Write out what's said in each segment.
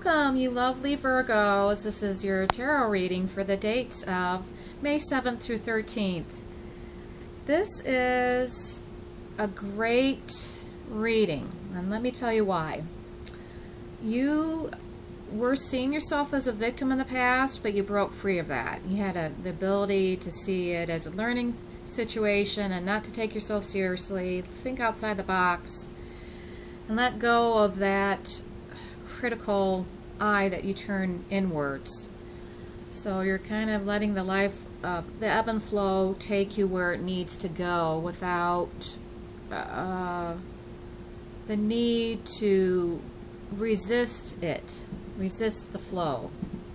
Welcome, you lovely Virgos. This is your tarot reading for the dates of May 7th through 13th. This is a great reading, and let me tell you why. You were seeing yourself as a victim in the past, but you broke free of that. You had the ability to see it as a learning situation and not to take yourself seriously. Think outside the box and let go of that critical eye that you turn inwards. So you're kind of letting the life of the ebb and flow take you where it needs to go without the need to resist the flow,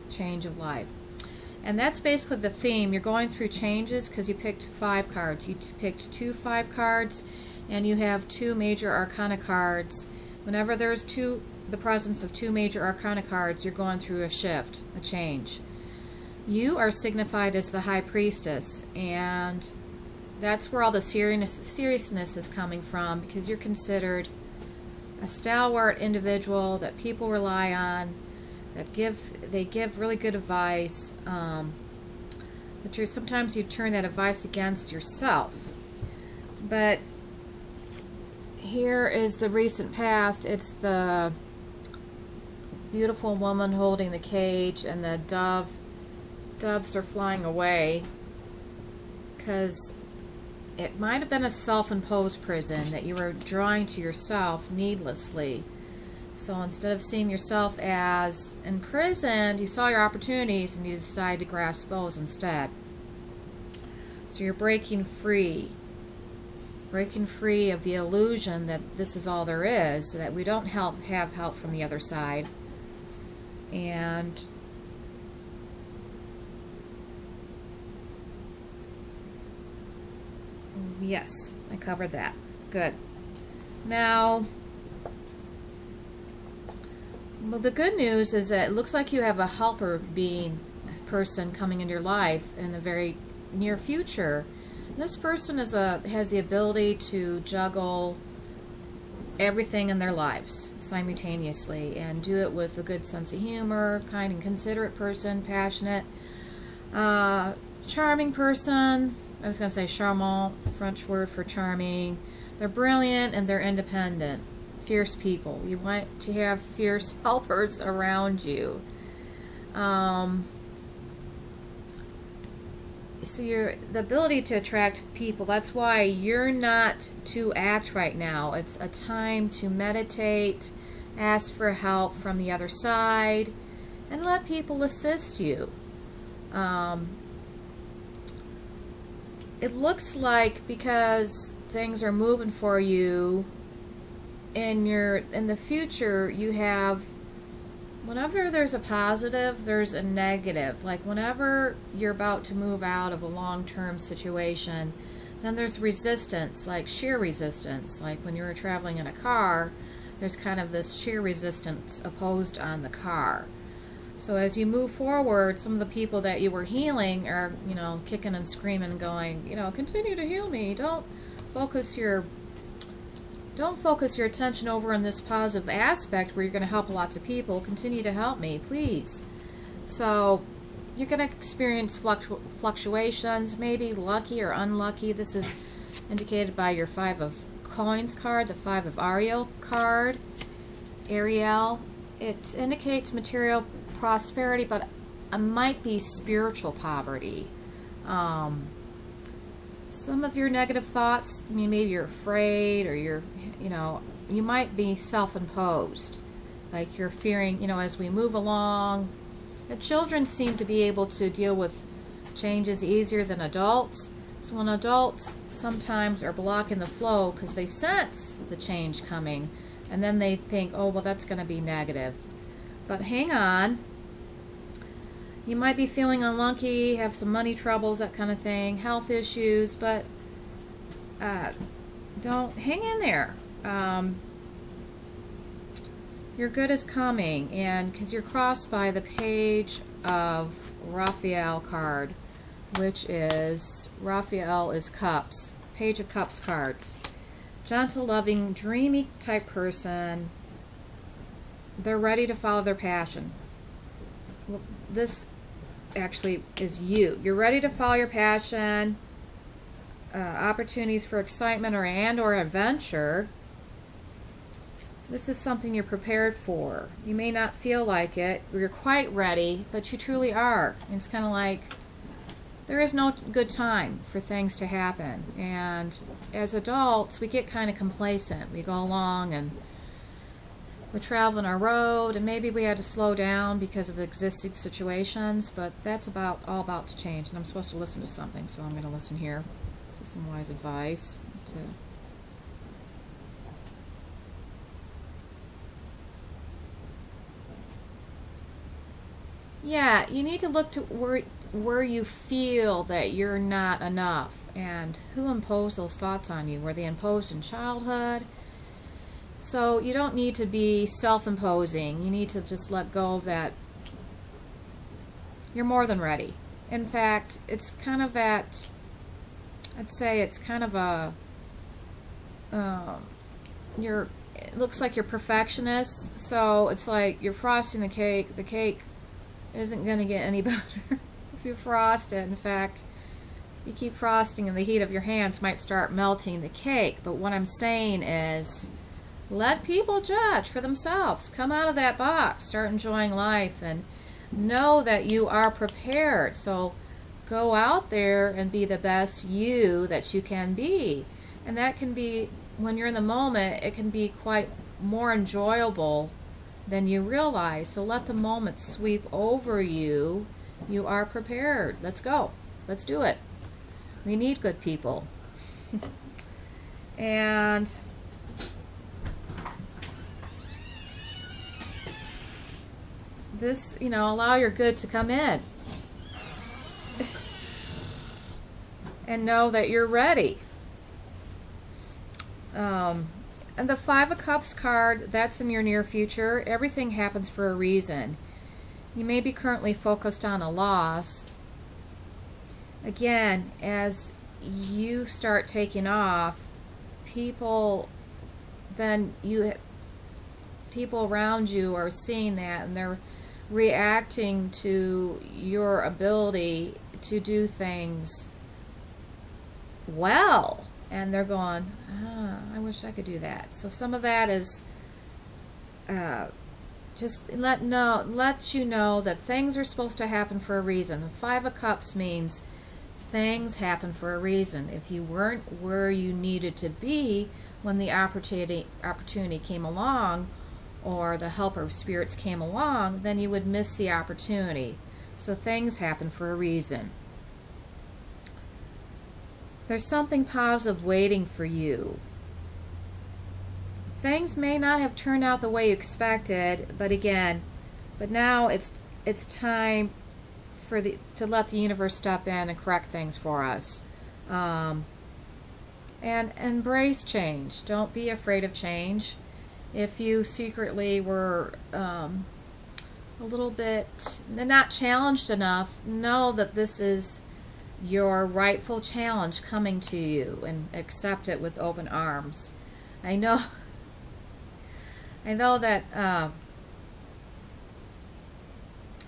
change of life. And that's basically the theme. You're going through changes because you picked 5 cards. You picked 2 5 cards, and you have 2 major arcana cards. Whenever there's the presence of 2 major arcana cards, you're going through a shift, a change. You are signified as the High Priestess, and that's where all the seriousness is coming from, because you're considered a stalwart individual that people rely on, that they give really good advice, but sometimes you turn that advice against yourself. But here is the recent past. It's the beautiful woman holding the cage, and the doves are flying away, because it might have been a self-imposed prison that you were drawing to yourself needlessly. So instead of seeing yourself as imprisoned, you saw your opportunities and you decided to grasp those instead. So you're breaking free of the illusion that this is all there is, that we don't have help from the other side. And yes, I covered that. Good. Now, well, the good news is that it looks like you have a helper person coming into your life in the very near future. This person has the ability to juggle everything in their lives simultaneously and do it with a good sense of humor, kind and considerate person, passionate, charming person. I was going to say charmant, French word for charming. They're brilliant and they're independent. Fierce people. You want to have fierce helpers around you. So the ability to attract people, that's why you're not to act right now. It's a time to meditate, ask for help from the other side, and let people assist you. It looks like, because things are moving for you in the future, you have, whenever there's a positive, there's a negative. Like whenever you're about to move out of a long-term situation, then there's resistance, like sheer resistance. Like when you're traveling in a car, there's kind of this sheer resistance opposed on the car. So as you move forward, some of the people that you were healing are, kicking and screaming and going, continue to heal me. Don't focus your attention over in this positive aspect where you're going to help lots of people. Continue to help me, please. So you're going to experience fluctuations, maybe lucky or unlucky. This is indicated by your 5 of Coins card, the 5 of Ariel card. Ariel. It indicates material prosperity, but it might be spiritual poverty. Some of your negative thoughts, maybe you're afraid, or you might be self-imposed. Like you're fearing, as we move along. The children seem to be able to deal with changes easier than adults. So when adults sometimes are blocking the flow because they sense the change coming, and then they think, oh, well, that's going to be negative. But hang on. You might be feeling unlucky, have some money troubles, that kind of thing, health issues, but don't hang in there. Your good is coming, and because you're crossed by the Page of Raphael card, which is Raphael is Cups, Page of Cups cards. Gentle, loving, dreamy type person. they're ready to follow their passion. Well, this actually is you. You're ready to follow your passion. Opportunities for excitement or adventure. This is something you're prepared for. You may not feel like it. You're quite ready, but you truly are. It's kind of like there is no good time for things to happen. And as adults, we get kind of complacent. We go along and we're traveling our road, and maybe we had to slow down because of existing situations, but that's all about to change. And I'm supposed to listen to something, so I'm going to listen here to some wise advice. Yeah, you need to look to where you feel that you're not enough, and who imposed those thoughts on you. Were they imposed in childhood? So you don't need to be self-imposing. You need to just let go of that. You're more than ready. In fact, it's kind of that, I'd say it's kind of a, it looks like you're perfectionist, so it's like you're frosting the cake. The cake isn't going to get any better if you frost it. In fact, you keep frosting and the heat of your hands might start melting the cake. But what I'm saying is, let people judge for themselves. Come out of that box. Start enjoying life and know that you are prepared. So go out there and be the best you that you can be. And that can be, when you're in the moment, it can be quite more enjoyable than you realize. So let the moment sweep over you. You are prepared. Let's go. Let's do it. We need good people. And this, allow your good to come in. And know that you're ready. And the Five of Cups card, that's in your near future. Everything happens for a reason. You may be currently focused on a loss. Again, as you start taking off, people around you are seeing that, and they're reacting to your ability to do things well. And they're going, I wish I could do that. So some of that is just let you know that things are supposed to happen for a reason. The Five of Cups means things happen for a reason. If you weren't where you needed to be when the opportunity came along, or the helper of spirits came along, then you would miss the opportunity. So things happen for a reason. There's something positive waiting for you. Things may not have turned out the way you expected, but now it's time to let the universe step in and correct things for us. And embrace change. Don't be afraid of change. If you secretly were a little bit not challenged enough, know that this is your rightful challenge coming to you, and accept it with open arms. I know that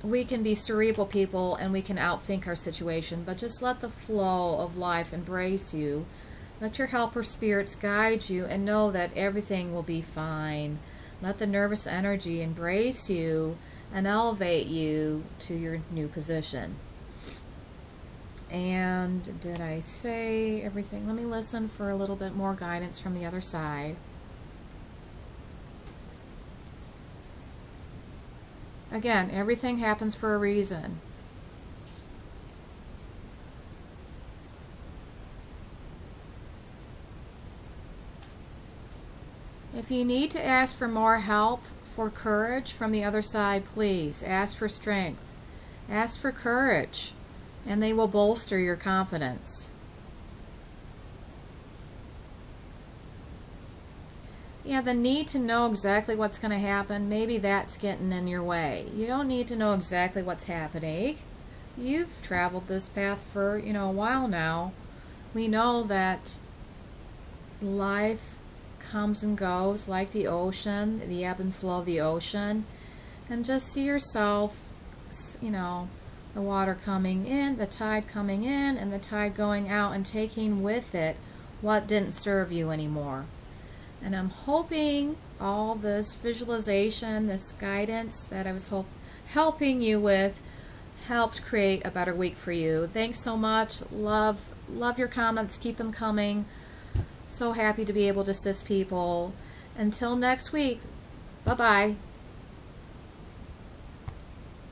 we can be cerebral people and we can outthink our situation, but just let the flow of life embrace you. Let your helper spirits guide you, and know that everything will be fine. Let the nervous energy embrace you and elevate you to your new position. And did I say everything? Let me listen for a little bit more guidance from the other side. Again, everything happens for a reason. If you need to ask for more help, for courage from the other side, please ask for strength. Ask for courage, and they will bolster your confidence. Yeah, the need to know exactly what's going to happen, maybe that's getting in your way. You don't need to know exactly what's happening. You've traveled this path for, a while now. We know that life comes and goes like the ocean, the ebb and flow of the ocean. And just see yourself, you know, the water coming in, the tide coming in, and the tide going out, and taking with it what didn't serve you anymore. And I'm hoping all this visualization, this guidance that I was helping you with, helped create a better week for you. Thanks so much. Love your comments. Keep them coming. So happy to be able to assist people. Until next week, bye-bye.